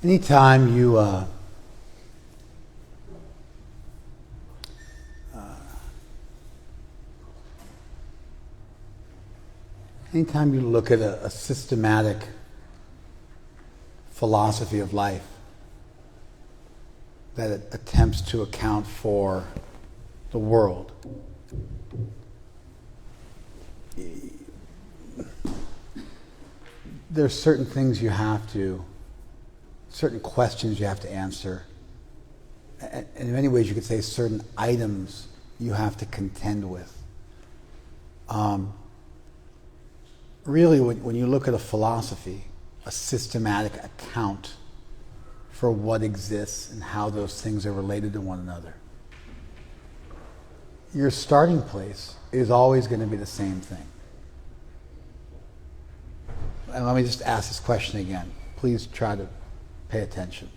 Anytime you anytime you look at a systematic philosophy of life that it attempts to account for the world, there's certain things you have to, certain questions you have to answer, and in many ways you could say certain items you have to contend with. Really, when you look at a philosophy, a systematic account for what exists and how those things are related to one another, your starting place is always going to be the same thing. And let me just ask this question again. Please try to pay attention.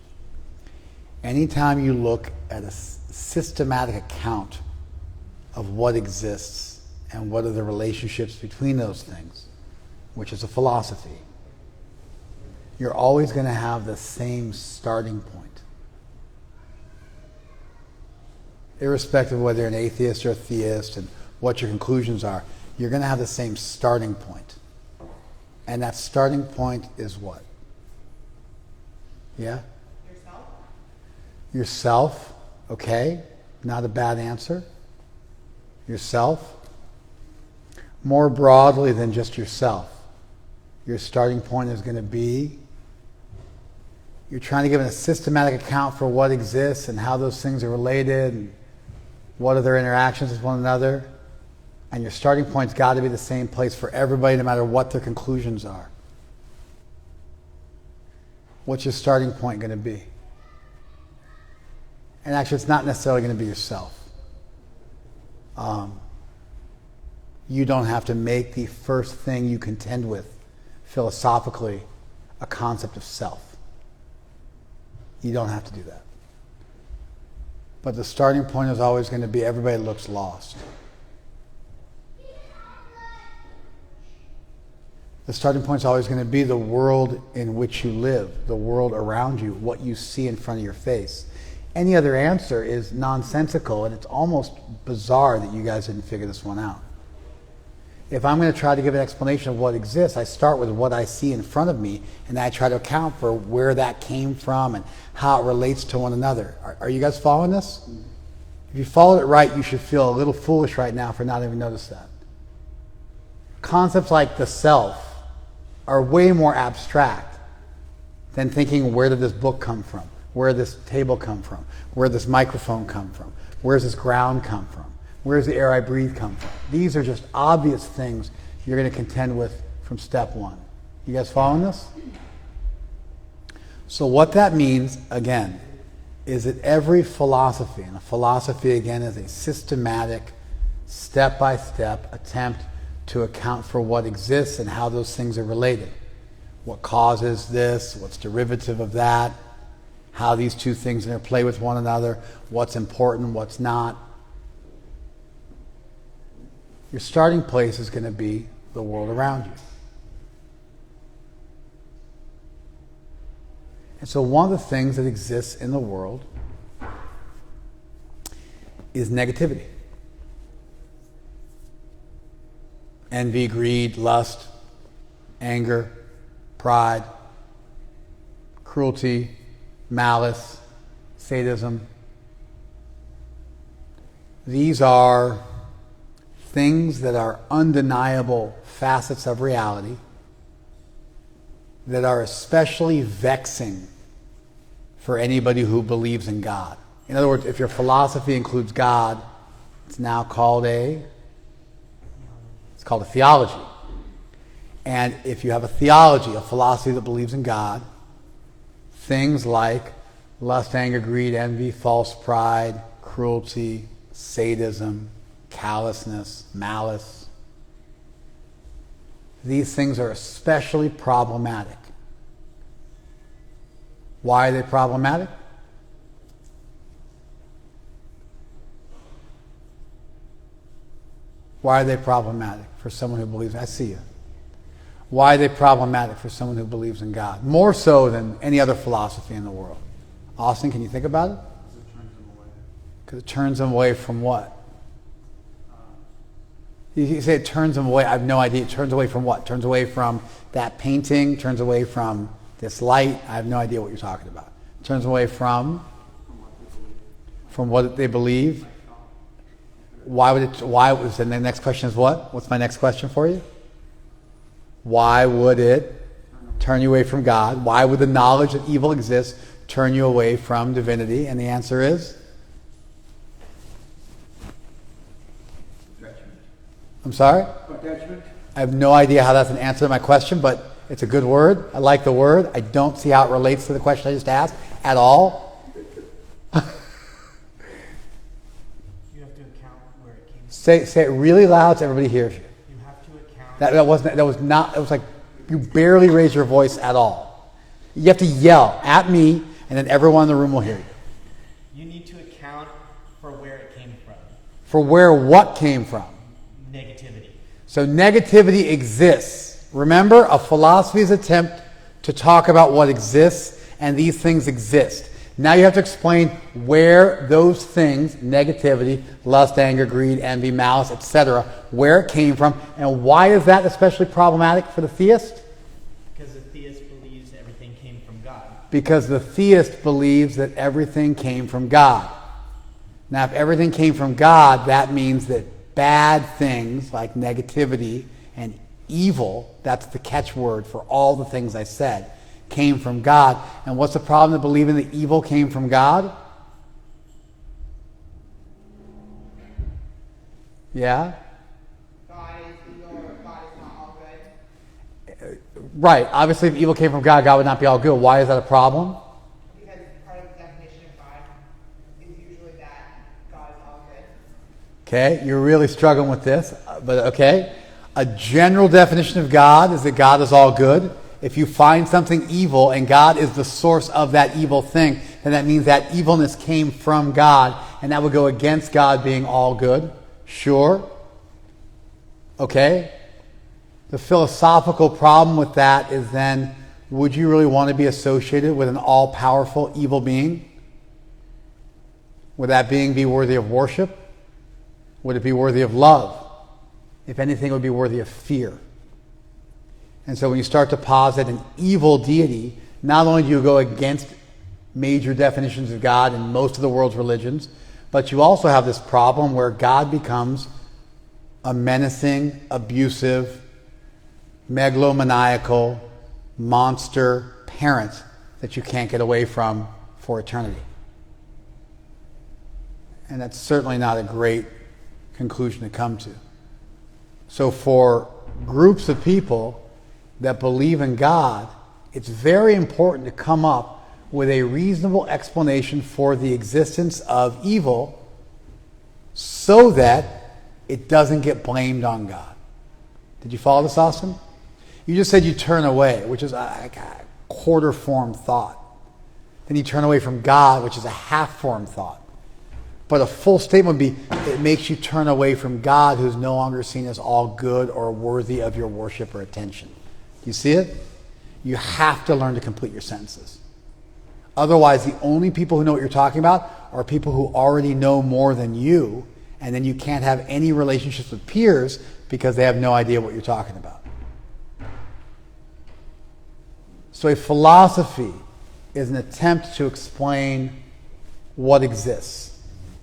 Anytime you look at a systematic account of what exists and what are the relationships between those things, which is a philosophy, you're always going to have the same starting point. Irrespective of whether you're an atheist or a theist and what your conclusions are, you're going to have the same starting point. And that starting point is what? Yeah? Yourself. Yourself, okay. Not a bad answer. Yourself. More broadly than just yourself, your starting point is going to be, you're trying to give a systematic account for what exists and how those things are related and what are their interactions with one another. And your starting point's got to be the same place for everybody, no matter what their conclusions are. What's your starting point going to be? And actually, it's not necessarily going to be yourself. You don't have to make the first thing you contend with philosophically a concept of self. You don't have to do that. But the starting point is always going to be everybody looks lost. The starting point is always going to be the world in which you live, the world around you, what you see in front of your face. Any other answer is nonsensical, and it's almost bizarre that you guys didn't figure this one out. If I'm going to try to give an explanation of what exists, I start with what I see in front of me, and I try to account for where that came from and how it relates to one another. Are you guys following this? If you followed it right, you should feel a little foolish right now for not even noticing that. Concepts like the self are way more abstract than thinking, where did this book come from? Where did this table come from? Where did this microphone come from? Where does this ground come from? Where does the air I breathe come from? These are just obvious things you're going to contend with from step one. You guys following this? So what that means, again, is that every philosophy, and a philosophy, again, is a systematic, step-by-step attempt to account for what exists and how those things are related. What causes this, what's derivative of that, how these two things interplay with one another, what's important, what's not. Your starting place is going to be the world around you. And so one of the things that exists in the world is negativity. Envy, greed, lust, anger, pride, cruelty, malice, sadism. These are things that are undeniable facets of reality that are especially vexing for anybody who believes in God. In other words, if your philosophy includes God, it's now called a theology. And if you have a theology, a philosophy that believes in God, things like lust, anger, greed, envy, false pride, cruelty, sadism, callousness, malice, these things are especially problematic. Why are they problematic? Why are they problematic for someone who believes? I see you. Why are they problematic for someone who believes in God? More so than any other philosophy in the world. Austin, can you think about it? Because it turns them away from what? You say it turns them away. I have no idea. It turns away from what? It turns away from that painting? Turns away from this light? I have no idea what you're talking about. It turns away from what they believe. And the next question is what? What's my next question for you? Why would it turn you away from God? Why would the knowledge that evil exists turn you away from divinity? And the answer is? I'm sorry? Attachment. I have no idea how that's an answer to my question, but it's a good word. I like the word. I don't see how it relates to the question I just asked at all. You have to account where it came from. Say it really loud so everybody hears you. You have to account. It was like you barely raised your voice at all. You have to yell at me, and then everyone in the room will hear you. You need to account for where it came from. For where what came from? Negativity. So negativity exists. Remember, a philosophy's attempt to talk about what exists, and these things exist. Now you have to explain where those things, negativity, lust, anger, greed, envy, malice, etc., where it came from, and why is that especially problematic for the theist? Because the theist believes everything came from God. Because the theist believes that everything came from God. Now, if everything came from God, that means that bad things like negativity and evil, that's the catchword for all the things I said, came from God. And what's the problem with believing that evil came from God? Yeah? God is evil or God is not all good? Right. Obviously, if evil came from God, God would not be all good. Why is that a problem? Because part of the definition of God is usually that God is all good. Okay, you're really struggling with this, but okay. A general definition of God is that God is all good. If you find something evil and God is the source of that evil thing, then that means that evilness came from God, and that would go against God being all good. Sure. Okay. The philosophical problem with that is then, would you really want to be associated with an all-powerful evil being? Would that being be worthy of worship? Would it be worthy of love? If anything, it would be worthy of fear. And so when you start to posit an evil deity, not only do you go against major definitions of God in most of the world's religions, but you also have this problem where God becomes a menacing, abusive, megalomaniacal, monster parent that you can't get away from for eternity. And that's certainly not a great conclusion to come to. So for groups of people that believe in God, it's very important to come up with a reasonable explanation for the existence of evil so that it doesn't get blamed on God. Did you follow this, Austin? You just said you turn away, which is a quarter-formed thought. Then you turn away from God, which is a half-formed thought. But a full statement would be, it makes you turn away from God, who's no longer seen as all good or worthy of your worship or attention. You see it? You have to learn to complete your sentences. Otherwise, the only people who know what you're talking about are people who already know more than you, and then you can't have any relationships with peers because they have no idea what you're talking about. So a philosophy is an attempt to explain what exists.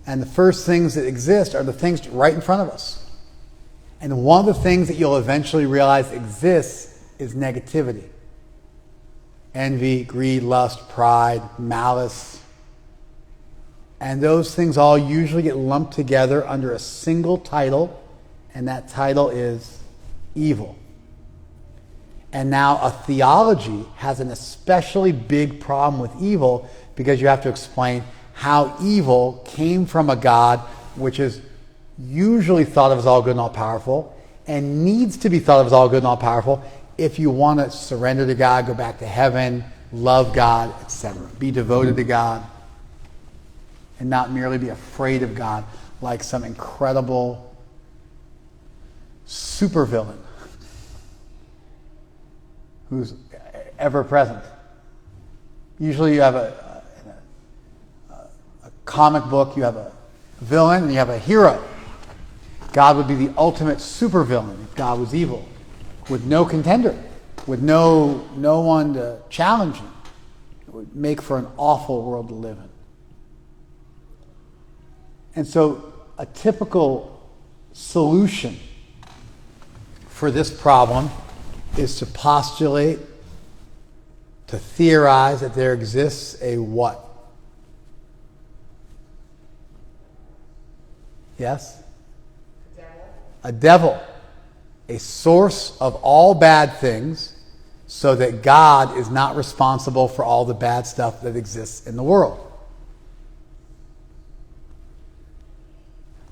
And the first things that exist are the things right in front of us. And one of the things that you'll eventually realize exists is negativity. Envy, greed, lust, pride, malice. And those things all usually get lumped together under a single title, and that title is evil. And now a theology has an especially big problem with evil because you have to explain how evil came from a God which is usually thought of as all good and all powerful and needs to be thought of as all good and all powerful if you want to surrender to God, go back to heaven, love God, etc. Be devoted to God and not merely be afraid of God like some incredible supervillain. who's ever present. Usually you have a comic book, you have a villain and you have a hero. God would be the ultimate supervillain if God was evil, with no contender, with no one to challenge him. It would make for an awful world to live in. And so a typical solution for this problem is to postulate, to theorize that there exists a what? Yes? A devil. A source of all bad things, so that God is not responsible for all the bad stuff that exists in the world.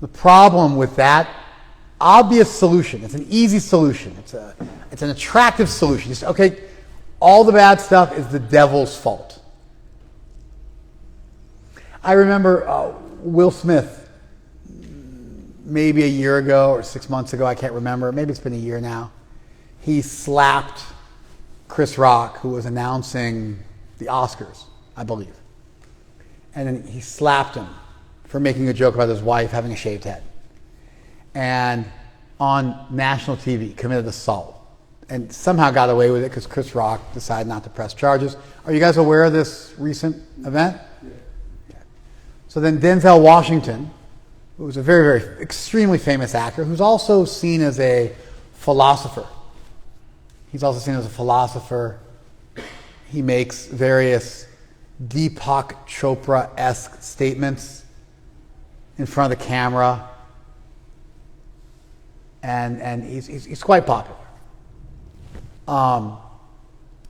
The problem with that obvious solution, it's an easy solution, it's an attractive solution. You say, okay, all the bad stuff is the devil's fault. I remember Will Smith, maybe a year ago or 6 months ago, I can't remember, maybe it's been a year now, he slapped Chris Rock, who was announcing the Oscars, I believe. And then he slapped him for making a joke about his wife having a shaved head. And on national TV, committed assault. And somehow got away with it because Chris Rock decided not to press charges. Are you guys aware of this recent event? Yeah. So then Denzel Washington, who was a very, very extremely famous actor, who's also seen as a philosopher. He's also seen as a philosopher. He makes various Deepak Chopra-esque statements in front of the camera. And he's quite popular.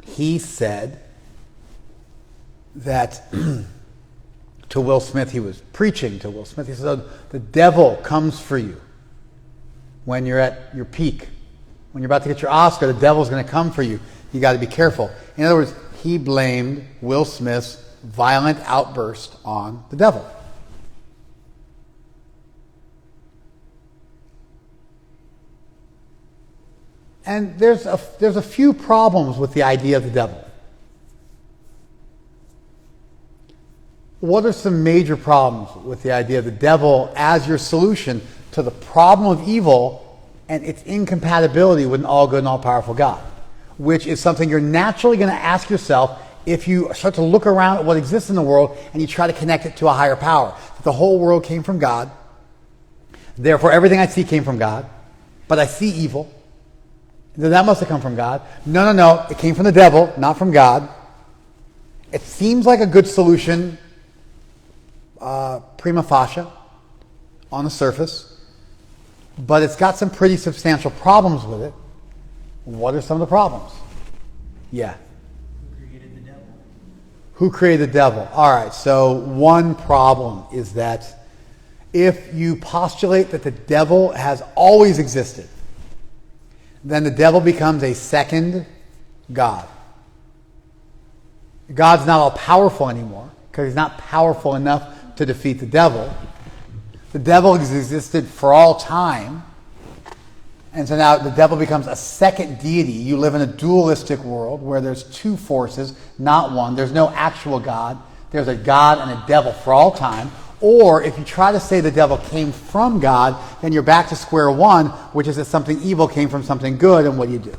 He said that to Will Smith, he was preaching to Will Smith, he said, the devil comes for you when you're at your peak. When you're about to get your Oscar, the devil's going to come for you. You got to be careful. In other words, he blamed Will Smith's violent outburst on the devil. And there's a few problems with the idea of the devil. What are some major problems with the idea of the devil as your solution to the problem of evil and its incompatibility with an all-good and all-powerful God? Which is something you're naturally going to ask yourself if you start to look around at what exists in the world and you try to connect it to a higher power. That the whole world came from God. Therefore, everything I see came from God. But I see evil. Then that must have come from God. No. It came from the devil, not from God. It seems like a good solution, prima facie, on the surface. But it's got some pretty substantial problems with it. What are some of the problems? Yeah. Who created the devil? Who created the devil? All right, so one problem is that if you postulate that the devil has always existed, then the devil becomes a second God. God's not all powerful anymore because he's not powerful enough to defeat the devil. The devil has existed for all time. And so now the devil becomes a second deity. You live in a dualistic world where there's two forces, not one. There's no actual God. There's a God and a devil for all time. Or if you try to say the devil came from God, then you're back to square one, which is that something evil came from something good, and what do you do? Do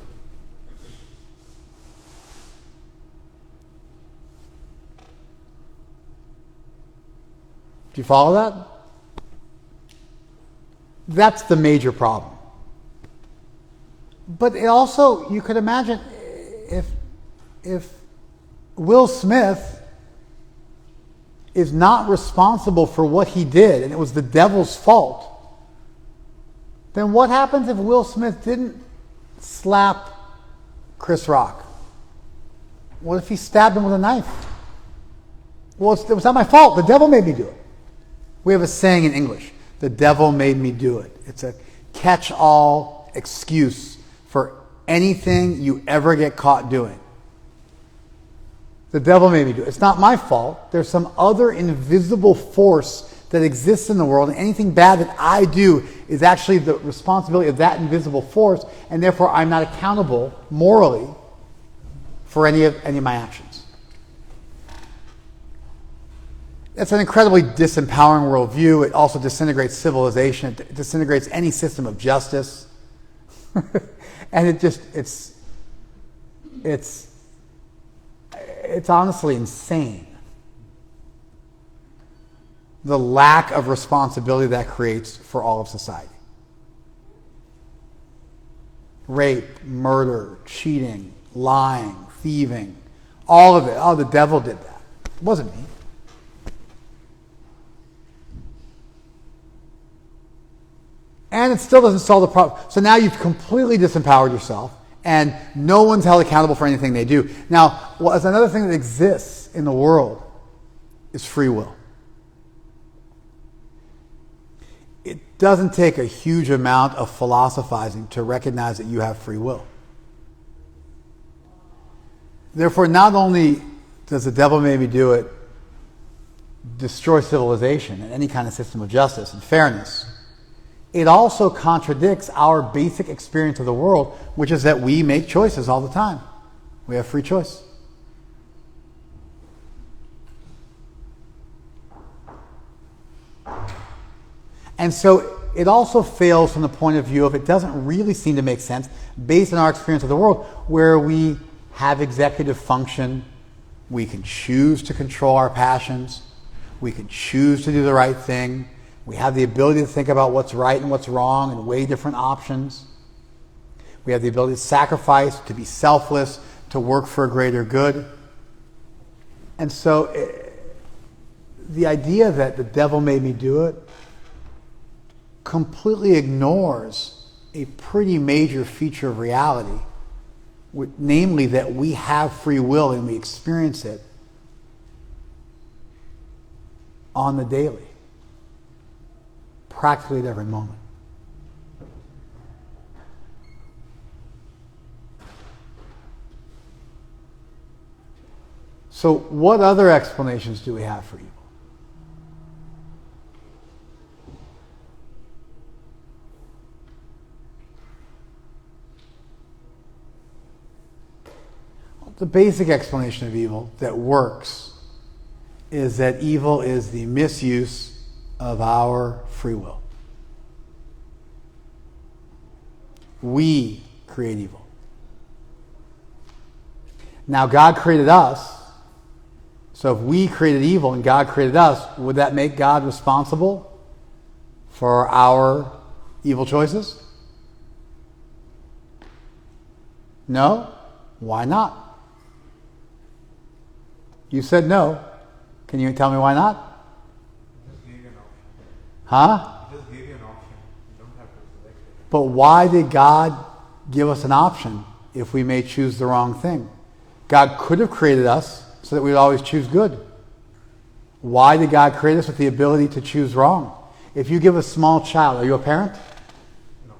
you follow that? That's the major problem. But it also, you could imagine if Will Smith is not responsible for what he did and it was the devil's fault, then what happens if Will Smith didn't slap Chris Rock? What if he stabbed him with a knife? Well, it was not my fault. The devil made me do it. We have a saying in English, the devil made me do it. It's a catch-all excuse for anything you ever get caught doing. The devil made me do it. It's not my fault. There's some other invisible force that exists in the world, and anything bad that I do is actually the responsibility of that invisible force, and therefore I'm not accountable morally for any of my actions. It's an incredibly disempowering worldview. It also disintegrates civilization. It disintegrates any system of justice. And it's honestly insane. The lack of responsibility that creates for all of society. Rape, murder, cheating, lying, thieving, all of it. Oh, the devil did that. It wasn't me. And it still doesn't solve the problem. So now you've completely disempowered yourself, and no one's held accountable for anything they do. Now, there's another thing that exists in the world is free will. It doesn't take a huge amount of philosophizing to recognize that you have free will. Therefore, not only does the devil maybe do it, destroy civilization and any kind of system of justice and fairness, it also contradicts our basic experience of the world, which is that we make choices all the time. We have free choice. And so it also fails from the point of view of it doesn't really seem to make sense based on our experience of the world, where we have executive function, we can choose to control our passions, we can choose to do the right thing, we have the ability to think about what's right and what's wrong and weigh different options. We have the ability to sacrifice, to be selfless, to work for a greater good. And so the idea that the devil made me do it completely ignores a pretty major feature of reality, namely that we have free will and we experience it on the daily, practically at every moment. So what other explanations do we have for evil? The basic explanation of evil that works is that evil is the misuse of our free will. We create evil. Now, God created us, so if we created evil and God created us, would that make God responsible for our evil choices? No? Why not? You said no. Can you tell me why not? Just gave you an option. Huh? Just gave you an option. You don't have to select it. But why did God give us an option if we may choose the wrong thing? God could have created us so that we would always choose good. Why did God create us with the ability to choose wrong? If you give a small child, are you a parent? No.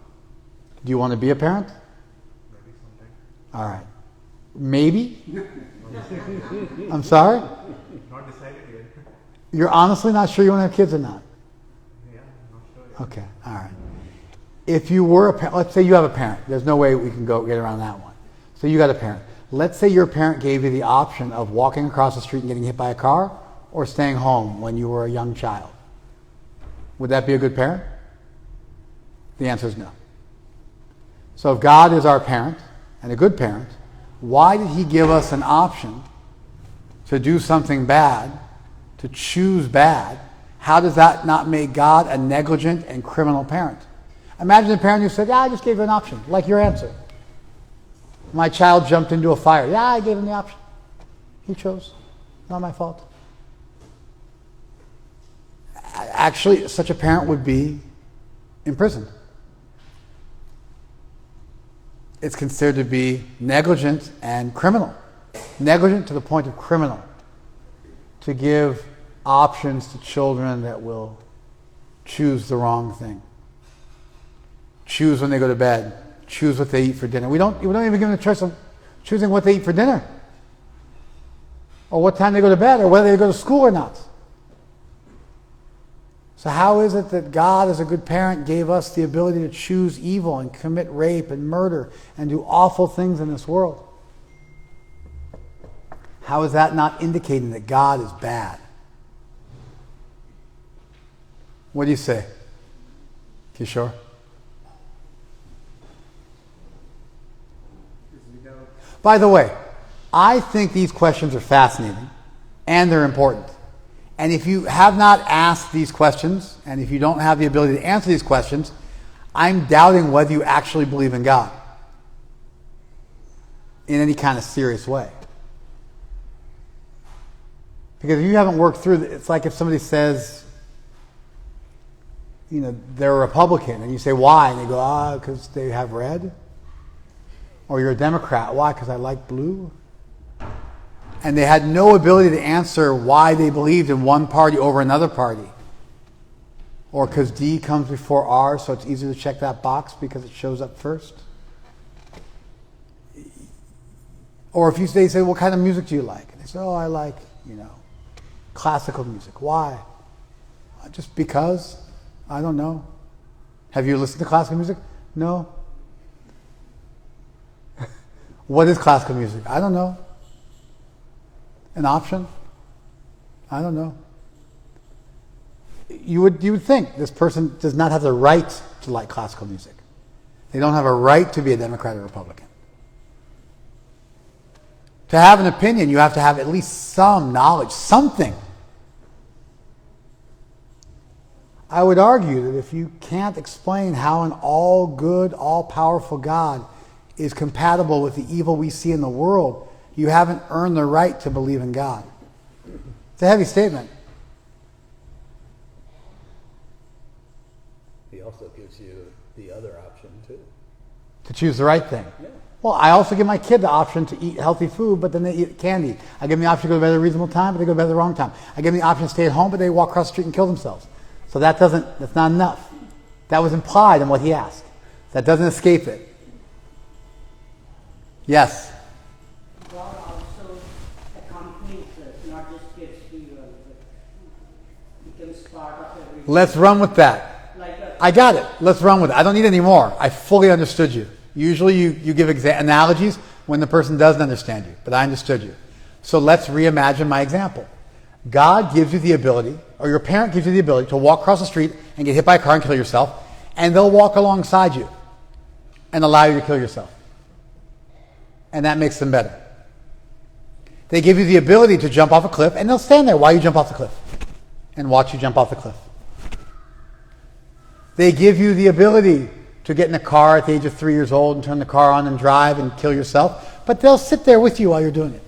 Do you want to be a parent? Maybe sometime. All right. Maybe? I'm sorry? Not decided yet. You're honestly not sure you want to have kids or not? Yeah, not sure yet. Okay, all right. If you were a parent, let's say you have a parent. There's no way we can go get around that one. So you got a parent. Let's say your parent gave you the option of walking across the street and getting hit by a car or staying home when you were a young child. Would that be a good parent? The answer is no. So if God is our parent and a good parent, why did he give us an option to do something bad, to choose bad? How does that not make God a negligent and criminal parent? Imagine a parent who said, yeah, I just gave you an option, like your answer. My child jumped into a fire. Yeah, I gave him the option. He chose. Not my fault. Actually, such a parent would be imprisoned. It's considered to be negligent and criminal. Negligent to the point of criminal. To give options to children that will choose the wrong thing. Choose when they go to bed. Choose what they eat for dinner. We don't even give them the choice of choosing what they eat for dinner. Or what time they go to bed, or whether they go to school or not. So how is it that God, as a good parent, gave us the ability to choose evil and commit rape and murder and do awful things in this world? How is that not indicating that God is bad? What do you say? Kishore? By the way, I think these questions are fascinating and they're important. And if you have not asked these questions, and if you don't have the ability to answer these questions, I'm doubting whether you actually believe in God in any kind of serious way. Because if you haven't worked through it, it's like if somebody says, you know, they're a Republican, and you say, why? And they go, because they have red. Or you're a Democrat. Why? Because I like blue. And they had no ability to answer why they believed in one party over another party. Or because D comes before R, so it's easier to check that box because it shows up first. Or if they say, what kind of music do you like? And they say, I like, classical music. Why? Just because? I don't know. Have you listened to classical music? No. What is classical music? I don't know. An option? I don't know. You would think this person does not have the right to like classical music. They don't have a right to be a Democrat or Republican. To have an opinion, you have to have at least some knowledge, something. I would argue that if you can't explain how an all-good, all-powerful God is compatible with the evil we see in the world, you haven't earned the right to believe in God. It's a heavy statement. He also gives you the other option too. To choose the right thing. Yeah. Well, I also give my kid the option to eat healthy food, but then they eat candy. I give them the option to go to bed at a reasonable time, but they go to bed at the wrong time. I give them the option to stay at home, but they walk across the street and kill themselves. So that's not enough. That was implied in what he asked. That doesn't escape it. Yes? God also accompanies us, not just gives to you, becomes part of everything. Let's run with that. I got it. Let's run with it. I don't need any more. I fully understood you. Usually you give analogies when the person doesn't understand you, but I understood you. So let's reimagine my example. God gives you the ability, or your parent gives you the ability to walk across the street and get hit by a car and kill yourself, and they'll walk alongside you and allow you to kill yourself. And that makes them better. They give you the ability to jump off a cliff, and they'll stand there while you jump off the cliff and watch you jump off the cliff. They give you the ability to get in a car at the age of 3 years old and turn the car on and drive and kill yourself, but they'll sit there with you while you're doing it.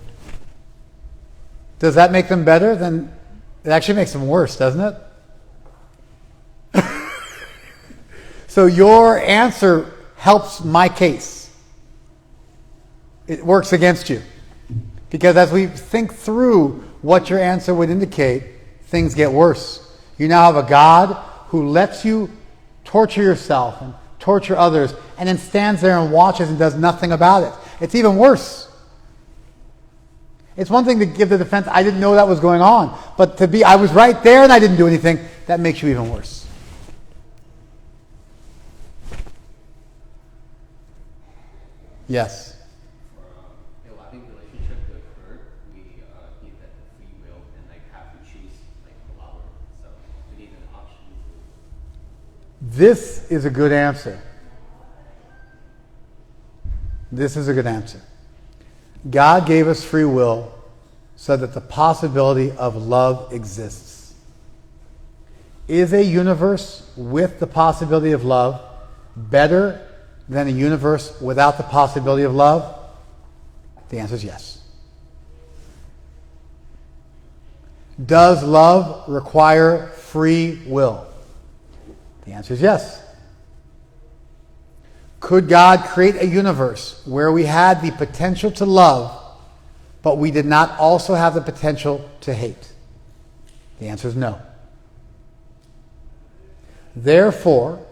Does that make them better? Then it actually makes them worse, doesn't it? So your answer helps my case. It works against you. Because as we think through what your answer would indicate, things get worse. You now have a God who lets you torture yourself and torture others, and then stands there and watches and does nothing about it. It's even worse. It's one thing to give the defense, I didn't know that was going on, but to be, I was right there and I didn't do anything, that makes you even worse. Yes? For a loving relationship to occur, we need that free will and have to choose the lover. So we need an option. This is a good answer. This is a good answer. God gave us free will so that the possibility of love exists. Is a universe with the possibility of love better than a universe without the possibility of love? The answer is yes. Does love require free will? The answer is yes. Could God create a universe where we had the potential to love, but we did not also have the potential to hate? The answer is no. Therefore,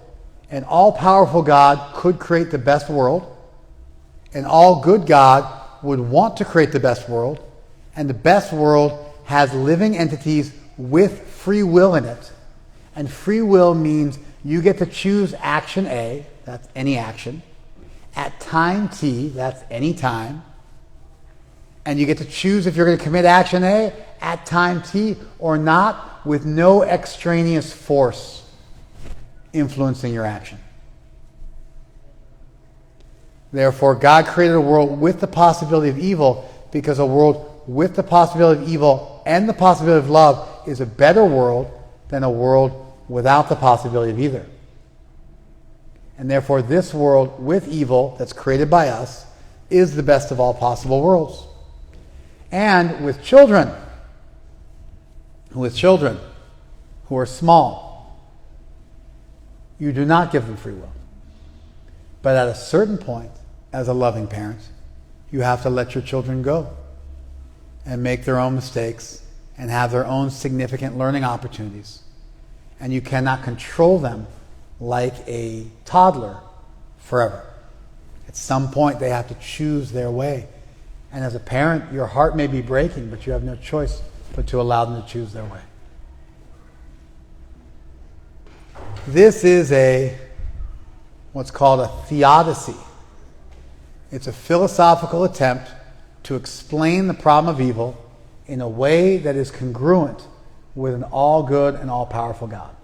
an all-powerful God could create the best world. An all-good God would want to create the best world, and the best world has living entities with free will in it. And free will means you get to choose action A, that's any action, at time t, that's any time, And you get to choose if you're going to commit action A at time T or not, with no extraneous force influencing your action. Therefore, God created a world with the possibility of evil, because a world with the possibility of evil and the possibility of love is a better world than a world without the possibility of either. And therefore, this world with evil that's created by us is the best of all possible worlds. And with children who are small, you do not give them free will. But at a certain point, as a loving parent, you have to let your children go and make their own mistakes and have their own significant learning opportunities. And you cannot control them like a toddler forever. At some point, they have to choose their way. And as a parent, your heart may be breaking, but you have no choice but to allow them to choose their way. This is what's called a theodicy. It's a philosophical attempt to explain the problem of evil in a way that is congruent with an all-good and all-powerful God.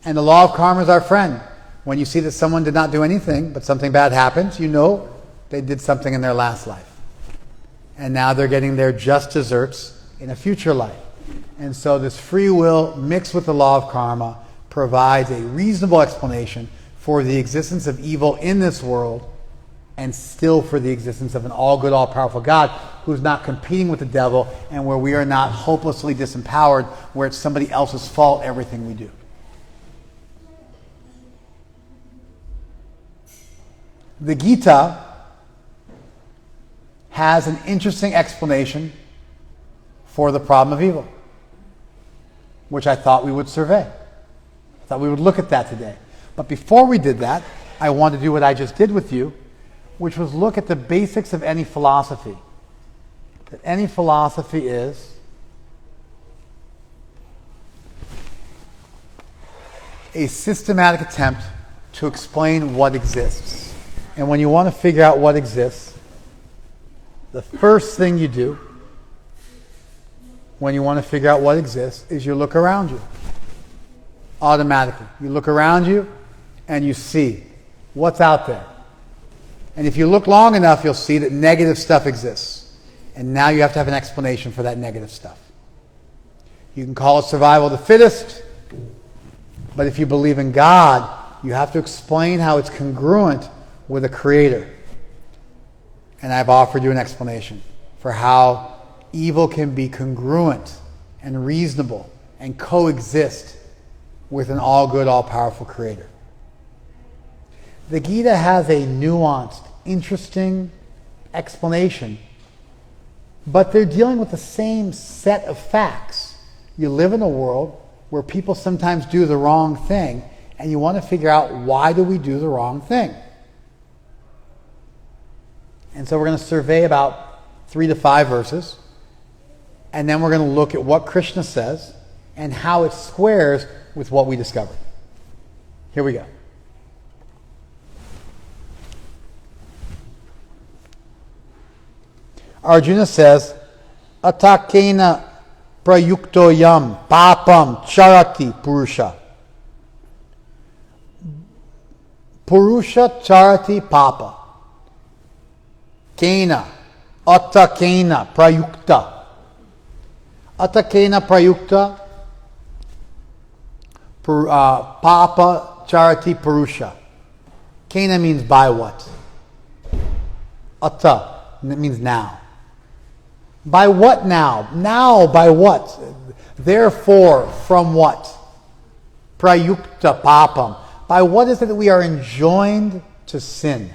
And the law of karma is our friend. When you see that someone did not do anything, but something bad happens, you know they did something in their last life. And now they're getting their just desserts in a future life. And so this free will mixed with the law of karma provides a reasonable explanation for the existence of evil in this world, and still for the existence of an all-good, all-powerful God who's not competing with the devil, and where we are not hopelessly disempowered, where it's somebody else's fault everything we do. The Gita has an interesting explanation for the problem of evil, which I thought we would survey. I thought we would look at that today. But before we did that, I wanted to do what I just did with you, which was look at the basics of any philosophy. That any philosophy is a systematic attempt to explain what exists. And when you want to figure out what exists, the first thing you do when you want to figure out what exists is you look around you. Automatically. You look around you and you see what's out there. And if you look long enough, you'll see that negative stuff exists. And now you have to have an explanation for that negative stuff. You can call it survival of the fittest, but if you believe in God, you have to explain how it's congruent with a creator. And I've offered you an explanation for how evil can be congruent and reasonable and coexist with an all-good, all-powerful creator. The Gita has a nuanced, interesting explanation, but they're dealing with the same set of facts. You live in a world where people sometimes do the wrong thing, and you want to figure out, why do we do the wrong thing? And so we're going to survey about 3 to 5 verses, and then we're going to look at what Krishna says and how it squares with what we discovered. Here we go. Arjuna says, Atakena prayukto yam papam charati purusha. Purusha charati papa. Kena, atakena prayukta. Atakena prayukta papa charati purusha. Kena means by what? Ata, that means now. By what now? Now by what? Therefore, from what? Prayukta papam. By what is it that we are enjoined to sin?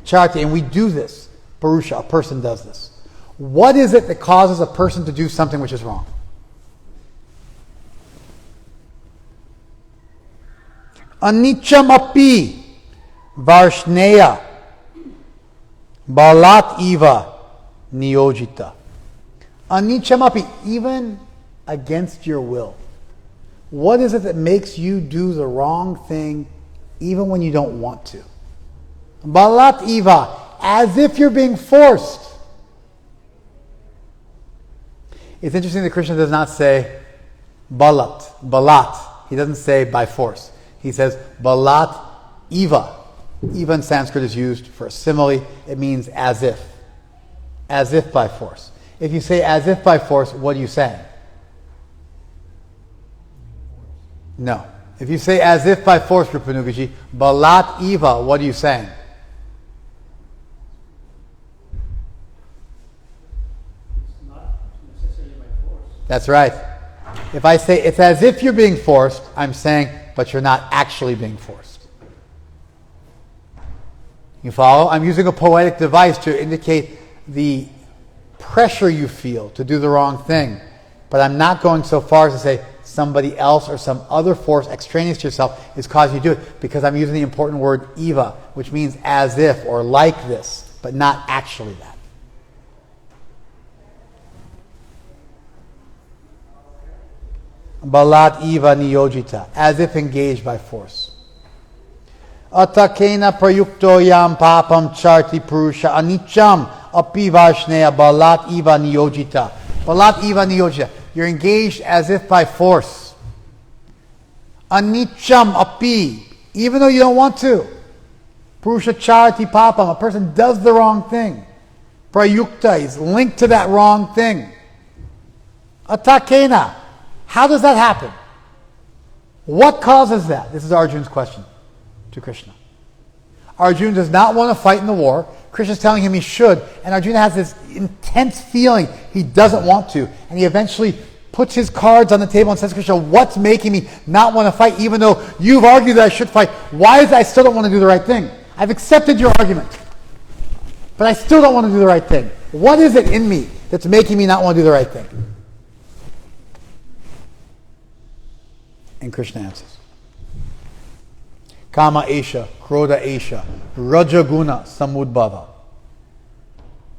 Charati, and we do this. Purusha, a person does this. What is it that causes a person to do something which is wrong? Anichamapi varshneya balat eva niyojita. Anichamapi, even against your will. What is it that makes you do the wrong thing even when you don't want to? Balat eva, as if you're being forced. It's interesting that Krishna does not say balat. He doesn't say by force. He says balat eva. Eva in Sanskrit is used for a simile. It means as if. As if by force. If you say as if by force, what are you saying? No. If you say as if by force, Rupanugaji, balat eva, what are you saying? It's not necessarily by force. That's right. If I say it's as if you're being forced, I'm saying, but you're not actually being forced. You follow? I'm using a poetic device to indicate the pressure you feel to do the wrong thing. But I'm not going so far as to say somebody else or some other force extraneous to yourself is causing you to do it, because I'm using the important word eva, which means as if or like this, but not actually that. Balat eva niyojita, as if engaged by force. Atakena prayukto yam papam charti purusha anicham api vashneya balat eva niyojita. Balat eva niyojita. You're engaged as if by force. Anicham api, even though you don't want to. Purusha charti papam, a person does the wrong thing. Prayukta is linked to that wrong thing. Atakena. How does that happen? What causes that? This is Arjun's question to Krishna. Arjuna does not want to fight in the war. Krishna's telling him he should, and Arjuna has this intense feeling he doesn't want to, and he eventually puts his cards on the table and says to Krishna, what's making me not want to fight, even though you've argued that I should fight? Why is it I still don't want to do the right thing? I've accepted your argument, but I still don't want to do the right thing. What is it in me that's making me not want to do the right thing? And Krishna answers. Kama esha, krodha esha, rajaguna samudbhava.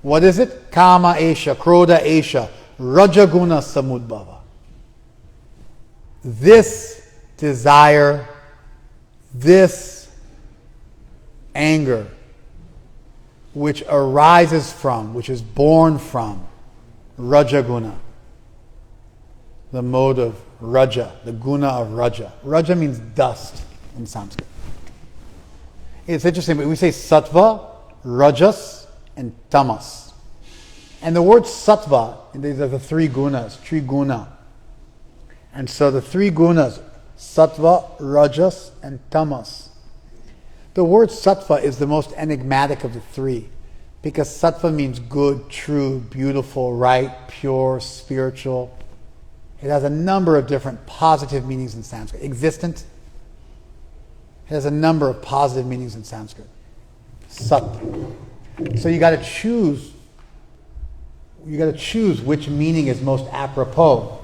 What is it? Kama esha, krodha esha, rajaguna samudbhava. This desire, this anger, which arises from, which is born from rajaguna, the mode of Raja, the guna of Raja. Raja means dust in Sanskrit. It's interesting, but we say sattva, rajas, and tamas. And the word sattva, these are the three gunas, triguna. And so the three gunas, sattva, rajas, and tamas. The word sattva is the most enigmatic of the three, because sattva means good, true, beautiful, right, pure, spiritual. It has a number of different positive meanings in Sanskrit. Existent. It has a number of positive meanings in Sanskrit. Sattva. So you got to choose. You got to choose which meaning is most apropos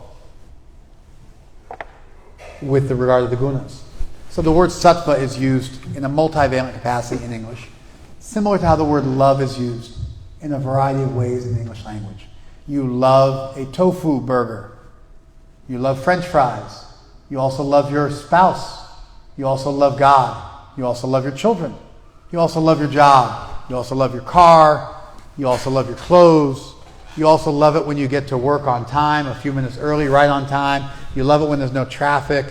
with the regard to the gunas. So the word sattva is used in a multivalent capacity in English, similar to how the word love is used in a variety of ways in the English language. You love a tofu burger. You love French fries. You also love your spouse. You also love God. You also love your children. You also love your job. You also love your car. You also love your clothes. You also love it when you get to work on time, a few minutes early, right on time. You love it when there's no traffic.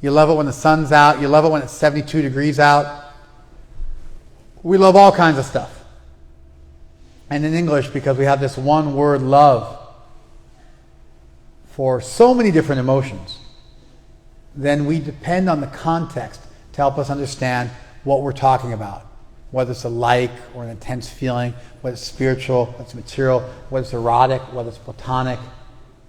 You love it when the sun's out. You love it when it's 72 degrees out. We love all kinds of stuff. And in English, because we have this one word, love, for so many different emotions, then we depend on the context to help us understand what we're talking about. Whether it's a like or an intense feeling, whether it's spiritual, whether it's material, whether it's erotic, whether it's platonic.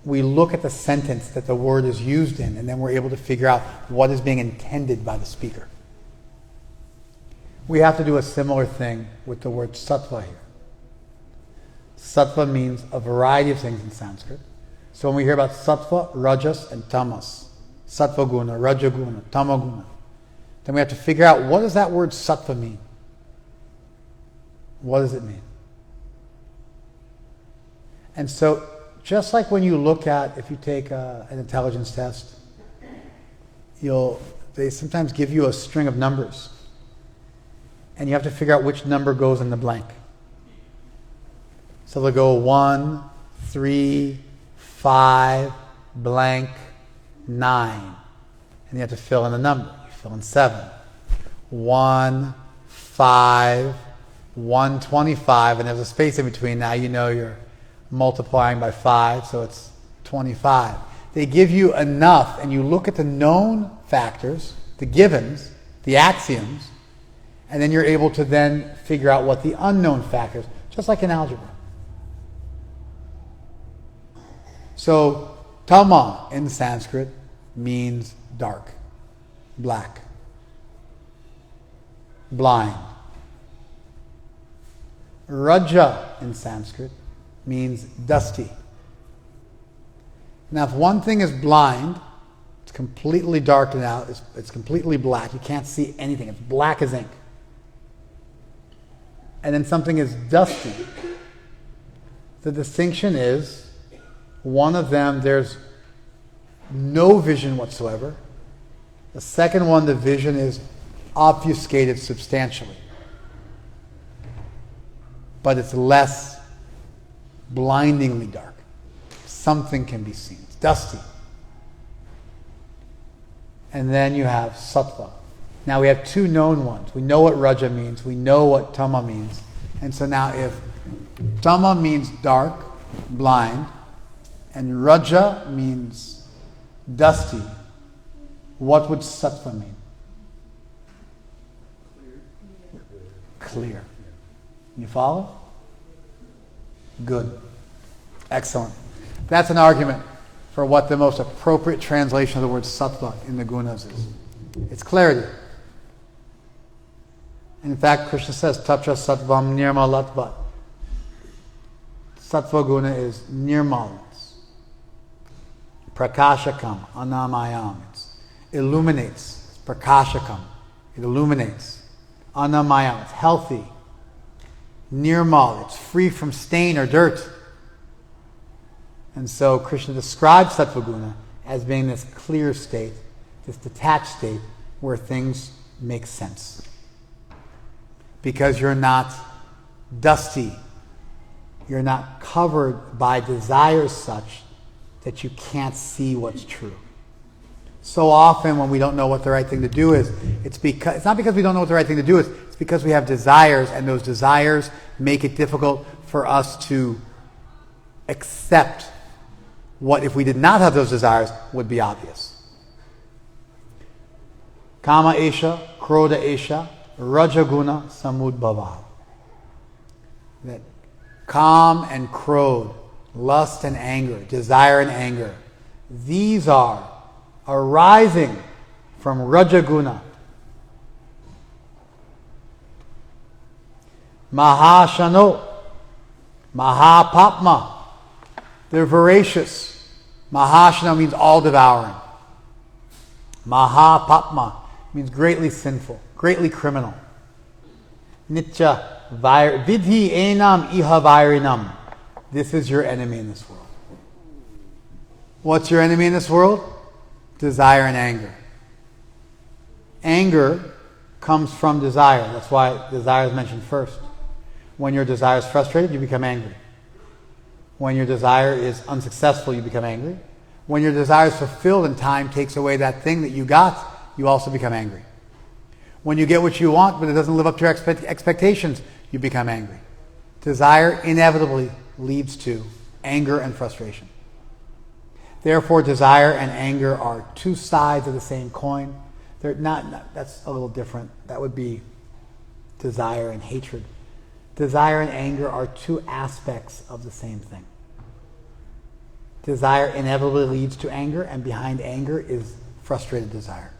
We look at the sentence that the word is used in, and then we're able to figure out what is being intended by the speaker. We have to do a similar thing with the word sattva here. Sattva means a variety of things in Sanskrit. So when we hear about sattva, rajas, and tamas, sattva guna, rajaguna, tamaguna, then we have to figure out, what does that word sattva mean? What does it mean? And so, just like when you look at, if you take an intelligence test, they sometimes give you a string of numbers. and you have to figure out which number goes in the blank. So they'll go 1, 3, 5, blank, 9. And you have to fill in a number. You fill in 7. 1, 5, 125, and there's a space in between. Now you know you're multiplying by 5, so it's 25. They give you enough, and you look at the known factors, the givens, the axioms, and then you're able to then figure out what the unknown factors, just like in algebra. So, tama in Sanskrit means dark, black, blind. Raja in Sanskrit means dusty. Now, if one thing is blind, it's completely darkened out, it's completely black, you can't see anything, it's black as ink. And then something is dusty. The distinction is, one of them, there's no vision whatsoever. The second one, the vision is obfuscated substantially. But it's less blindingly dark. Something can be seen. It's dusty. And then you have sattva. Now we have two known ones. We know what raja means. We know what tama means. And so now if tama means dark, blind, and raja means dusty, what would sattva mean? Clear. You follow? Good. Excellent. That's an argument for what the most appropriate translation of the word sattva in the gunas is. It's clarity. In fact, Krishna says, Tatra sattvam nirmalatvat. Sattva guna is nirmal. Prakashakam, anamayam. It illuminates. It's prakashakam. It illuminates. Anamayam. It's healthy. Nirmal. It's free from stain or dirt. And so Krishna describes sattva guna as being this clear state, this detached state where things make sense. Because you're not dusty. You're not covered by desires such that you can't see what's true. So often when we don't know what the right thing to do is, it's not because we don't know what the right thing to do is, it's because we have desires, and those desires make it difficult for us to accept what, if we did not have those desires, would be obvious. Kama esha, krodha esha, rajaguna samudbhava. That calm and krodh, lust and anger, desire and anger, these are arising from rajaguna. Mahashano, mahapapma, they're voracious. Mahashana means all devouring. Mahapapma means greatly sinful, greatly criminal. Nitya vidhi enam iha vairinam. This is your enemy in this world. What's your enemy in this world? Desire and anger. Anger comes from desire. That's why desire is mentioned first. When your desire is frustrated, you become angry. When your desire is unsuccessful, you become angry. When your desire is fulfilled and time takes away that thing that you got, you also become angry. When you get what you want, but it doesn't live up to your expectations, you become angry. Desire inevitably leads to anger and frustration. Therefore, desire and anger are two sides of the same coin. They're not, that's a little different. That would be desire and hatred. Desire and anger are two aspects of the same thing. Desire inevitably leads to anger, and behind anger is frustrated desire.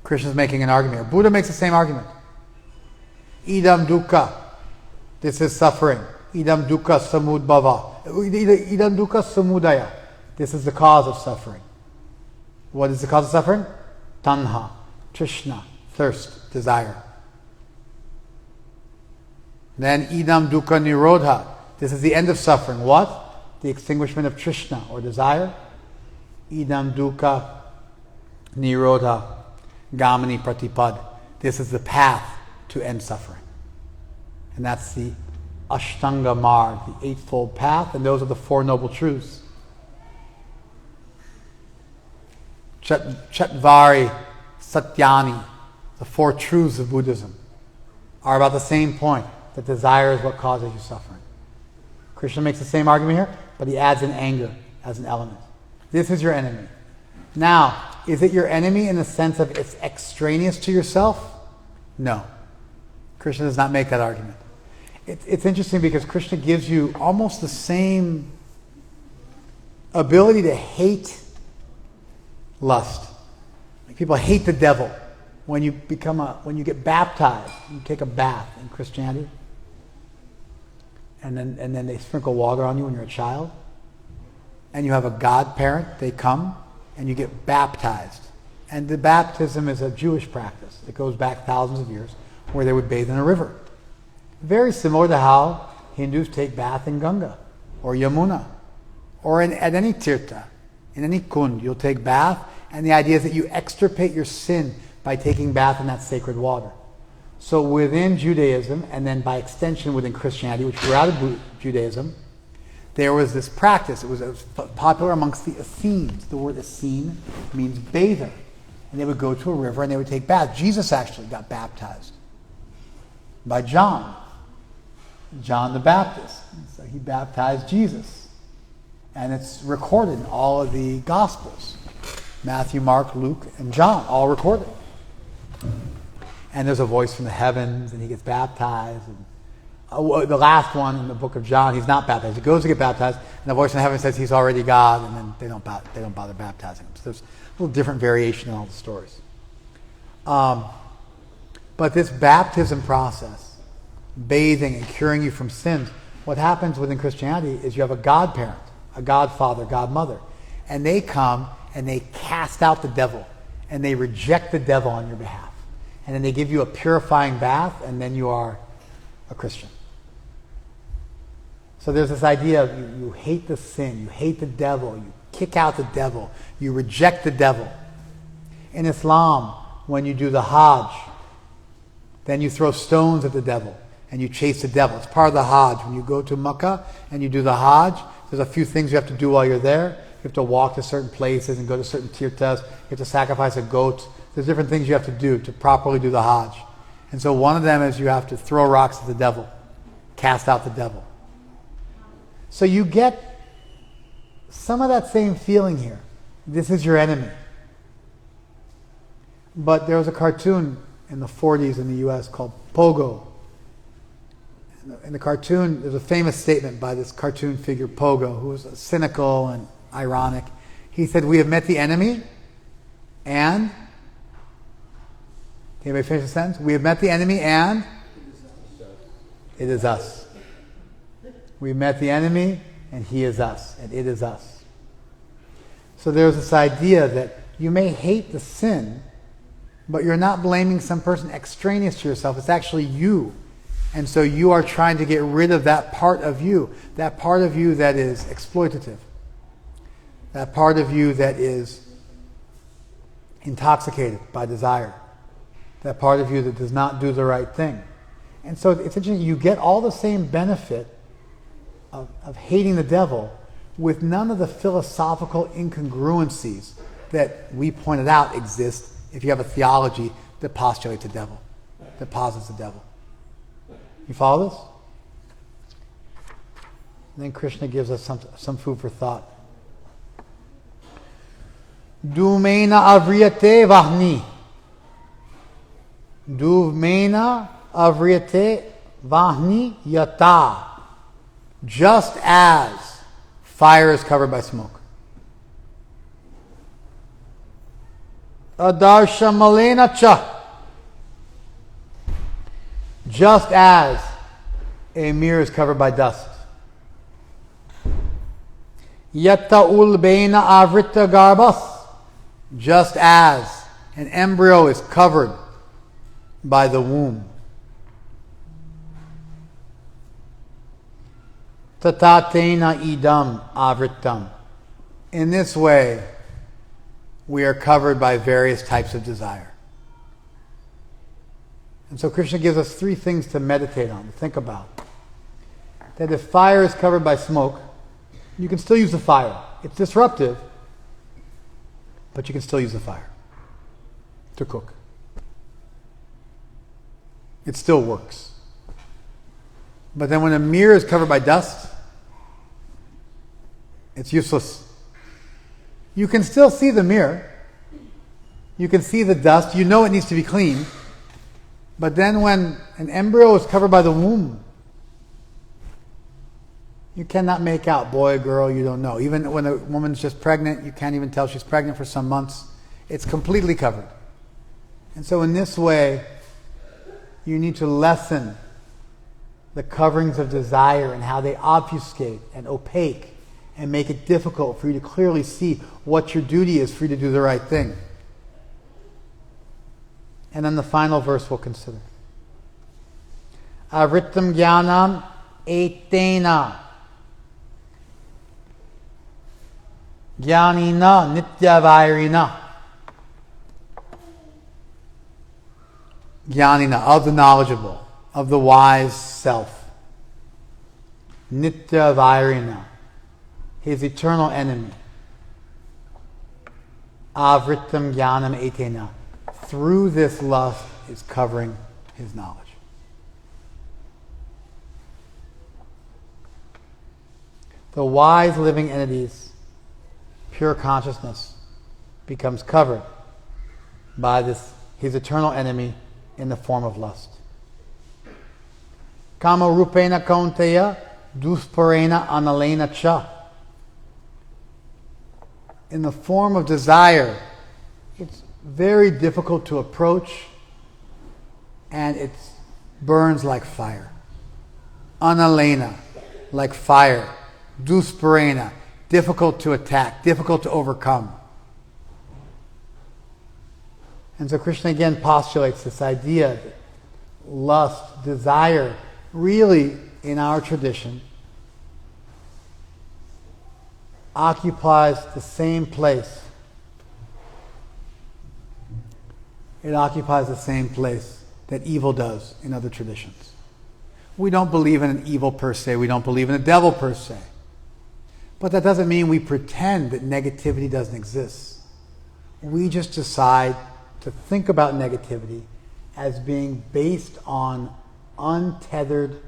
Krishna's making an argument here. Buddha makes the same argument. Idam dukkha. This is suffering. Idam dukkha samudbhava. Idam dukkha samudaya. This is the cause of suffering. What is the cause of suffering? Tanha, trishna, thirst, desire. Then idam dukkha nirodha. This is the end of suffering. What? The extinguishment of trishna or desire. Idam dukkha nirodha. Gamini Pratipad. This is the path to end suffering. And that's the Ashtanga Marg, the Eightfold Path, and those are the Four Noble Truths. Chatvari Satyani, the Four Truths of Buddhism, are about the same point, that desire is what causes you suffering. Krishna makes the same argument here, but he adds in anger as an element. This is your enemy. Now, is it your enemy in the sense of it's extraneous to yourself? No. Krishna does not make that argument. It's interesting because Krishna gives you almost the same ability to hate lust. Like people hate the devil when you get baptized, you take a bath in Christianity, and then they sprinkle water on you when you're a child, and you have a godparent, they come, and you get baptized. And the baptism is a Jewish practice that goes back thousands of years, where they would bathe in a river. Very similar to how Hindus take bath in Ganga, or Yamuna, or at any tirtha, in any kund, you'll take bath, and the idea is that you extirpate your sin by taking bath in that sacred water. So within Judaism, and then by extension within Christianity, which grew out of Judaism, there was this practice. It was popular amongst the Essenes. The word Essene means bather. And they would go to a river and they would take baths. Jesus actually got baptized by John the Baptist. So he baptized Jesus. And it's recorded in all of the Gospels. Matthew, Mark, Luke, and John, all recorded. And there's a voice from the heavens, and he gets baptized. And the last one in the book of John, he's not baptized. He goes to get baptized, and the voice from heaven says he's already God, and then they don't bother baptizing him. So there's a little different variation in all the stories. But this baptism process, bathing and curing you from sins, what happens within Christianity is you have a godparent, a godfather, godmother, and they come and they cast out the devil, and they reject the devil on your behalf. And then they give you a purifying bath, and then you are a Christian. So there's this idea of you hate the sin, you hate the devil, you kick out the devil, you reject the devil. In Islam, when you do the Hajj, then you throw stones at the devil and you chase the devil. It's part of the Hajj. When you go to Mecca and you do the Hajj, there's a few things you have to do while you're there. You have to walk to certain places and go to certain tirthas. You have to sacrifice a goat. There's different things you have to do to properly do the Hajj. And so one of them is you have to throw rocks at the devil, cast out the devil. So you get some of that same feeling here. This is your enemy. But there was a cartoon in the 40s in the US called Pogo. In the cartoon, there's a famous statement by this cartoon figure Pogo, who was cynical and ironic. He said, "We have met the enemy, and..." Can anybody finish the sentence? "We have met the enemy, and..." It is us. We've met the enemy, and he is us, and it is us. So there's this idea that you may hate the sin, but you're not blaming some person extraneous to yourself. It's actually you. And so you are trying to get rid of that part of you that is exploitative, that part of you that is intoxicated by desire, that part of you that does not do the right thing. And so it's interesting, you get all the same benefit of hating the devil with none of the philosophical incongruencies that we pointed out exist if you have a theology that postulates the devil, that posits the devil. You follow this? And then Krishna gives us some food for thought. Dumena avriyate vahni. Dumena avriyate vahni yata. Just as fire is covered by smoke. Adarsha malena cha. Just as a mirror is covered by dust. Yatta ulbeina avrita garbas. Just as an embryo is covered by the womb. Tatatena idam avritam. In this way, we are covered by various types of desire. And so Krishna gives us 3 things to meditate on, to think about. That if fire is covered by smoke, you can still use the fire. It's disruptive, but you can still use the fire to cook. It still works. But then when a mirror is covered by dust, it's useless. You can still see the mirror. You can see the dust. You know it needs to be cleaned. But then when an embryo is covered by the womb, you cannot make out, boy, girl, you don't know. Even when a woman's just pregnant, you can't even tell she's pregnant for some months. It's completely covered. And so in this way, you need to lessen the coverings of desire and how they obfuscate and opaque and make it difficult for you to clearly see what your duty is for you to do the right thing. And then the final verse we'll consider. Avritam jnanam etena jnanina nityavairina. Jnanina, of the knowledgeable, of the wise self. Nityavairina, his eternal enemy. Avritam jnanam etena. Through this lust is covering his knowledge. The wise living entity's pure consciousness becomes covered by his eternal enemy in the form of lust. Kama rupena kaunteya dusparena analena cha. In the form of desire, it's very difficult to approach, and it burns like fire. Analena, like fire. Dusparena, difficult to attack, difficult to overcome. And so Krishna again postulates this idea that lust, desire, really in our tradition occupies the same place. It occupies the same place that evil does in other traditions. We don't believe in an evil per se. We don't believe in a devil per se. But that doesn't mean we pretend that negativity doesn't exist. We just decide to think about negativity as being based on untethered,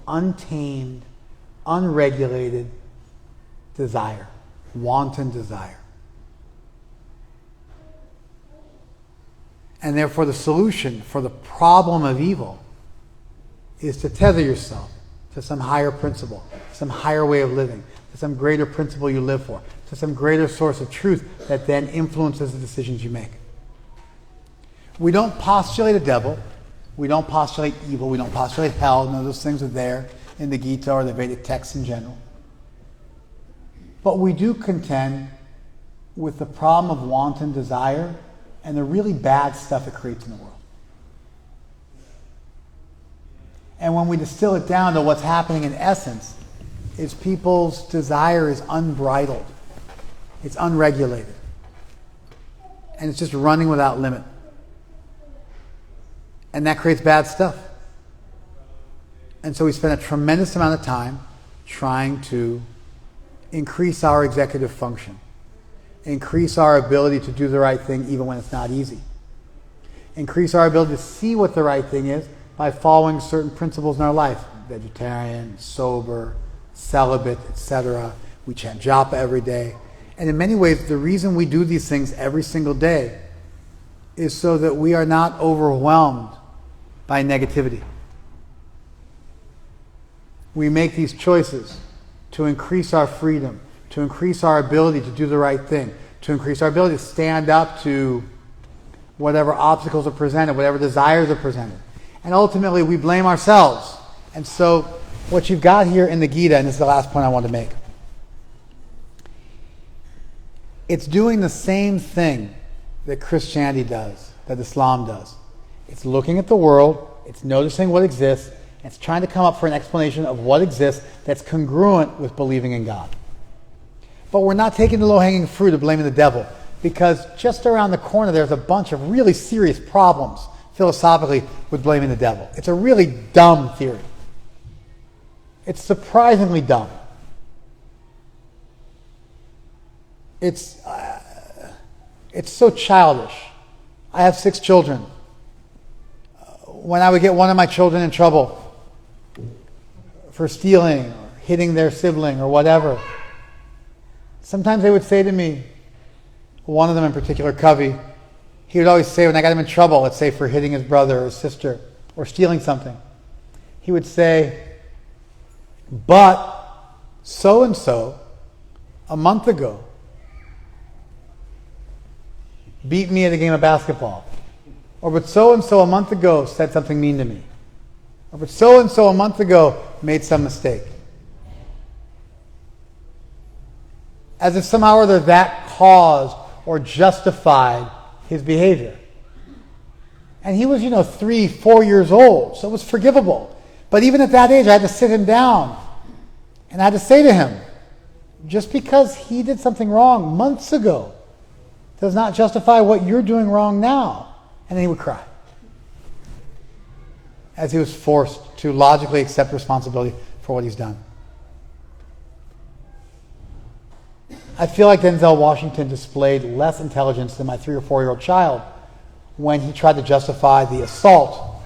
untamed, unregulated desire, wanton desire. And therefore the solution for the problem of evil is to tether yourself to some higher principle, some higher way of living, to some greater principle you live for, to some greater source of truth that then influences the decisions you make. We don't postulate a devil. We don't postulate evil. We don't postulate hell. None of those things are there in the Gita or the Vedic texts in general. But we do contend with the problem of wanton desire and the really bad stuff it creates in the world. And when we distill it down to what's happening in essence, is people's desire is unbridled. It's unregulated. And it's just running without limit. And that creates bad stuff. And so we spend a tremendous amount of time trying to increase our executive function, increase our ability to do the right thing even when it's not easy, increase our ability to see what the right thing is by following certain principles in our life, vegetarian, sober, celibate, etc. We chant japa every day. And in many ways, the reason we do these things every single day is so that we are not overwhelmed by negativity. We make these choices to increase our freedom, to increase our ability to do the right thing, to increase our ability to stand up to whatever obstacles are presented, whatever desires are presented. And ultimately, we blame ourselves. And so, what you've got here in the Gita, and this is the last point I want to make, it's doing the same thing that Christianity does, that Islam does. It's looking at the world, it's noticing what exists, it's trying to come up for an explanation of what exists that's congruent with believing in God. But we're not taking the low-hanging fruit of blaming the devil, because just around the corner there's a bunch of really serious problems philosophically with blaming the devil. It's a really dumb theory. It's surprisingly dumb. It's so childish. I have 6 children. When I would get one of my children in trouble for stealing or hitting their sibling or whatever, sometimes they would say to me, one of them in particular, Covey, he would always say when I got him in trouble, let's say for hitting his brother or his sister or stealing something, he would say, but so-and-so a month ago beat me at a game of basketball. Or but so-and-so a month ago said something mean to me. Or but so-and-so a month ago made some mistake. As if somehow or other that caused or justified his behavior. And he was, 3, 4 years old, so it was forgivable. But even at that age, I had to sit him down. And I had to say to him, just because he did something wrong months ago does not justify what you're doing wrong now. And then he would cry. As he was forced to logically accept responsibility for what he's done. I feel like Denzel Washington displayed less intelligence than my 3 or 4-year-old child when he tried to justify the assault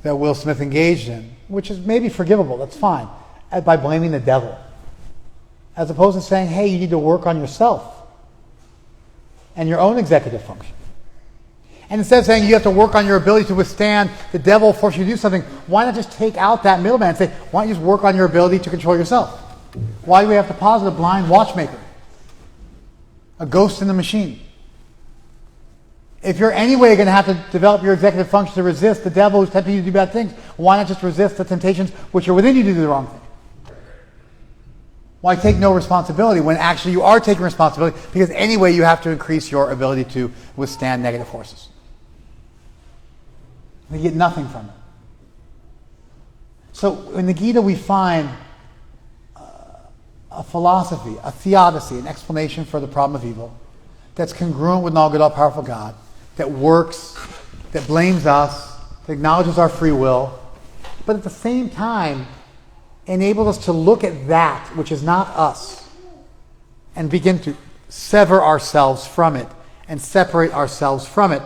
that Will Smith engaged in, which is maybe forgivable, that's fine, by blaming the devil. As opposed to saying, hey, you need to work on yourself and your own executive function. And instead of saying you have to work on your ability to withstand the devil force you to do something, why not just take out that middleman and say, why don't you just work on your ability to control yourself? Why do we have to posit a blind watchmaker? A ghost in the machine? If you're anyway going to have to develop your executive function to resist the devil who's tempting you to do bad things, why not just resist the temptations which are within you to do the wrong thing? Why take no responsibility when actually you are taking responsibility because anyway you have to increase your ability to withstand negative forces. You get nothing from it. So in the Gita we find a philosophy, a theodicy, an explanation for the problem of evil that's congruent with an all-good, all-powerful God, that works, that blames us, that acknowledges our free will, but at the same time enables us to look at that which is not us and begin to sever ourselves from it and separate ourselves from it,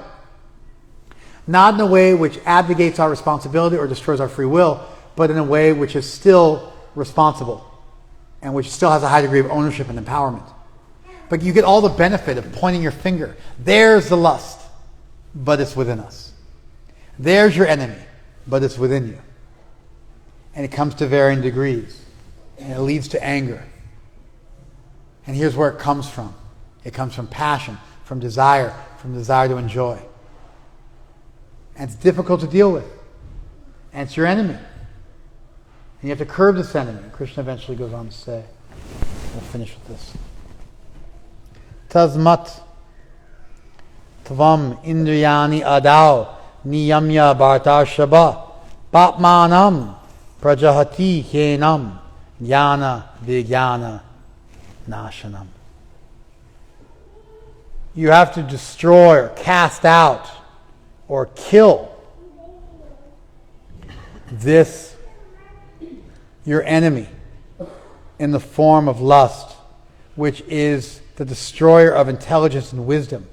not in a way which abdicates our responsibility or destroys our free will, but in a way which is still responsible and which still has a high degree of ownership and empowerment. But you get all the benefit of pointing your finger. There's the lust, but it's within us. There's your enemy, but it's within you. And it comes to varying degrees. And it leads to anger. And here's where it comes from. It comes from passion, from desire to enjoy. And it's difficult to deal with. And it's your enemy. And you have to curb this enemy. Krishna eventually goes on to say, we'll finish with this. Tasmat tvam indriyani adau niyamya bhartashaba papmanam prajahati hyenam jnana vijnana nashanam. You have to destroy or cast out or kill this, your enemy, in the form of lust, which is the destroyer of intelligence and wisdom.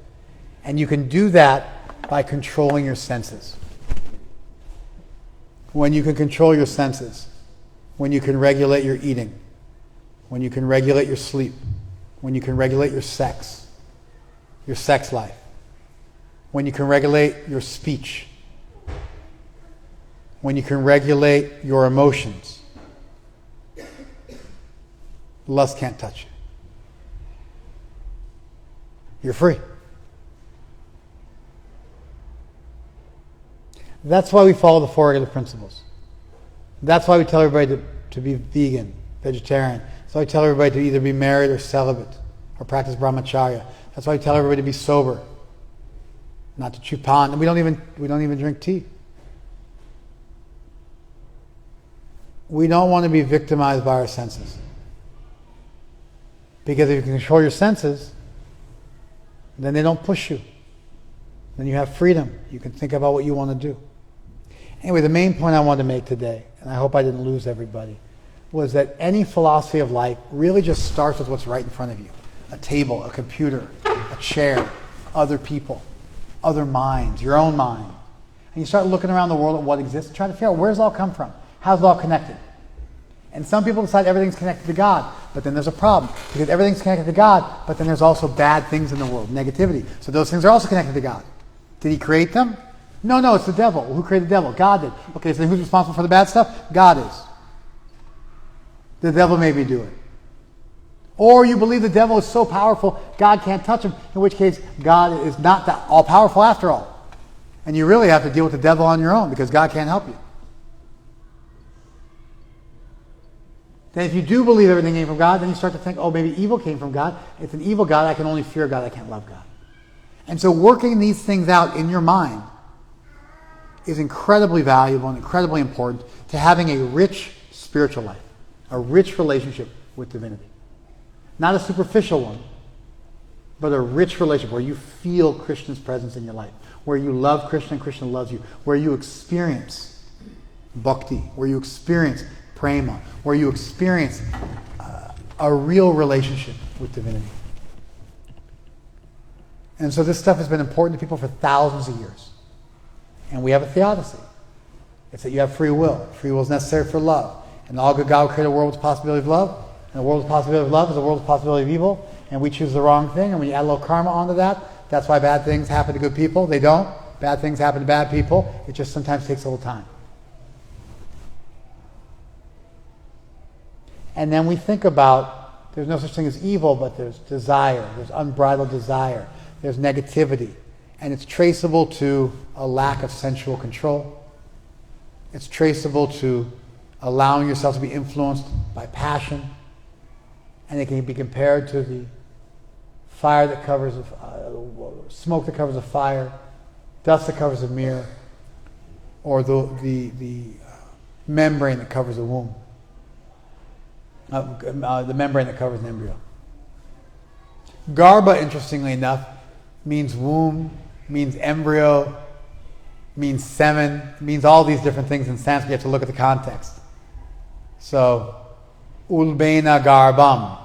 And you can do that by controlling your senses. When you can control your senses, when you can regulate your eating, when you can regulate your sleep, when you can regulate your sex life, when you can regulate your speech, when you can regulate your emotions, lust can't touch you. You're free. That's why we follow the 4 regular principles. That's why we tell everybody to be vegan, vegetarian. That's why we tell everybody to either be married or celibate or practice brahmacharya. That's why we tell everybody to be sober, not to chew pan. And we don't even drink tea. We don't want to be victimized by our senses. Because if you can control your senses, then they don't push you. Then you have freedom. You can think about what you want to do. Anyway, the main point I wanted to make today, and I hope I didn't lose everybody, was that any philosophy of life really just starts with what's right in front of you. A table, a computer, a chair, other people, other minds, your own mind. And you start looking around the world at what exists, trying to figure out where does it all come from? How's it all connected? And some people decide everything's connected to God, but then there's a problem. Because everything's connected to God, but then there's also bad things in the world, negativity. So those things are also connected to God. Did he create them? No, it's the devil. Well, who created the devil? God did. Okay, so then who's responsible for the bad stuff? God is. The devil made me do it. Or you believe the devil is so powerful, God can't touch him, in which case God is not that all-powerful after all. And you really have to deal with the devil on your own because God can't help you. Then if you do believe everything came from God, then you start to think, oh, maybe evil came from God. It's an evil God. I can only fear God. I can't love God. And so working these things out in your mind is incredibly valuable and incredibly important to having a rich spiritual life, a rich relationship with divinity. Not a superficial one, but a rich relationship where you feel Krishna's presence in your life, where you love Krishna and Krishna loves you, where you experience bhakti, where you experience prema, where you experience a real relationship with divinity. And so this stuff has been important to people for thousands of years. And we have a theodicy. It's that you have free will. Free will is necessary for love. And all good God will create a world with the possibility of love. And the world with the possibility of love is a world with the possibility of evil. And we choose the wrong thing. And when you add a little karma onto that, that's why bad things happen to good people. They don't. Bad things happen to bad people. It just sometimes takes a little time. And then we think about, there's no such thing as evil, but there's desire. There's unbridled desire. There's negativity. And it's traceable to a lack of sensual control. It's traceable to allowing yourself to be influenced by passion. And it can be compared to the fire that covers, smoke that covers a fire, dust that covers a mirror, or the membrane that covers a womb. The membrane that covers an embryo. Garbha, interestingly enough, means womb, means embryo, means semen, means all these different things in Sanskrit. You have to look at the context. So, ulbena garbham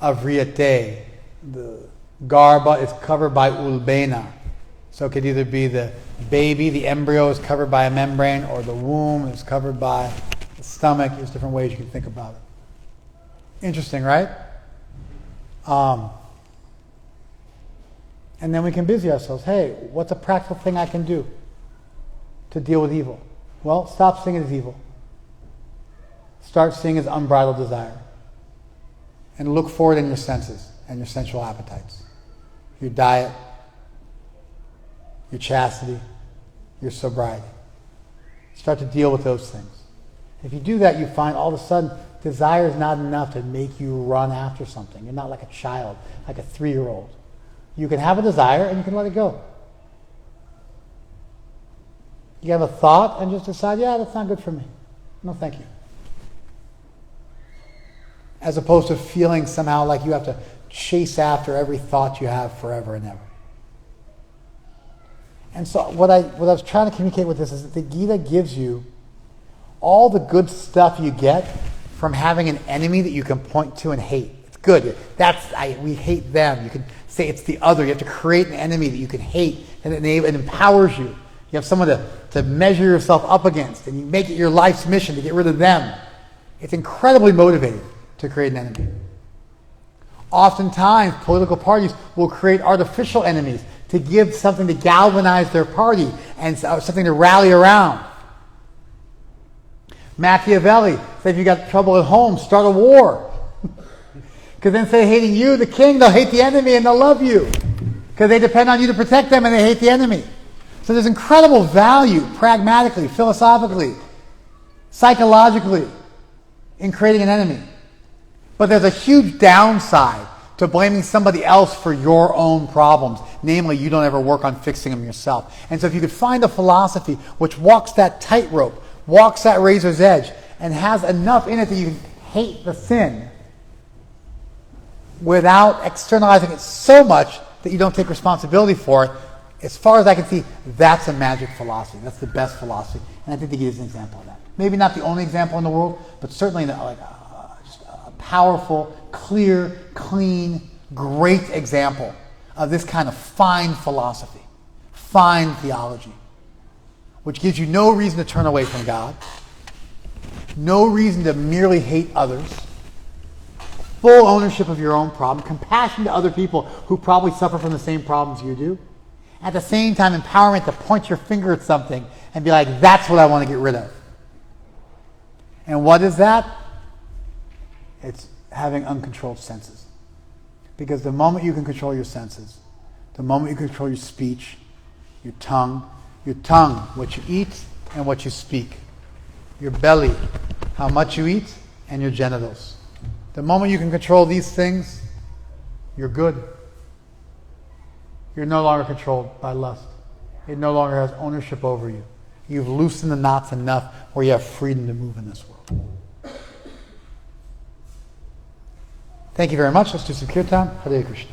avriyate. The garbha is covered by ulbena. So it could either be the baby, the embryo is covered by a membrane, or the womb is covered by the stomach. There's different ways you can think about it. Interesting, right? And then we can busy ourselves. Hey, what's a practical thing I can do to deal with evil? Well, stop seeing it as evil. Start seeing it as unbridled desire. And look for it in your senses and your sensual appetites. Your diet, your chastity, your sobriety. Start to deal with those things. If you do that, you find all of a sudden desire is not enough to make you run after something. You're not like a child, like a 3-year-old. You can have a desire and you can let it go. You have a thought and just decide, yeah, that's not good for me. No, thank you. As opposed to feeling somehow like you have to chase after every thought you have forever and ever. And so what I was trying to communicate with this is that the Gita gives you all the good stuff you get from having an enemy that you can point to and hate. It's good. We hate them. You can say it's the other. You have to create an enemy that you can hate, and it empowers you. You have someone to measure yourself up against, and you make it your life's mission to get rid of them. It's incredibly motivating to create an enemy. Oftentimes, political parties will create artificial enemies to give something to galvanize their party and something to rally around. Machiavelli said if you got trouble at home, start a war. Because then instead of hating you, the king, they'll hate the enemy and they'll love you. Because they depend on you to protect them and they hate the enemy. So there's incredible value, pragmatically, philosophically, psychologically, in creating an enemy. But there's a huge downside to blaming somebody else for your own problems. Namely, you don't ever work on fixing them yourself. And so if you could find a philosophy which walks that tightrope, walks that razor's edge, and has enough in it that you can hate the sin without externalizing it so much that you don't take responsibility for it, as far as I can see, that's a magic philosophy. That's the best philosophy. And I think the Gita is an example of that. Maybe not the only example in the world, but certainly just a powerful, clear, clean, great example of this kind of fine philosophy, fine theology, which gives you no reason to turn away from God, no reason to merely hate others, full ownership of your own problem, compassion to other people who probably suffer from the same problems you do. At the same time, empowerment to point your finger at something and be like, that's what I want to get rid of. And what is that? It's having uncontrolled senses. Because the moment you can control your senses, the moment you control your speech, your tongue, what you eat and what you speak, your belly, how much you eat, and your genitals. The moment you can control these things, you're good. You're no longer controlled by lust. It no longer has ownership over you. You've loosened the knots enough where you have freedom to move in this world. Thank you very much. Let's do some kirtan. Hare Krishna.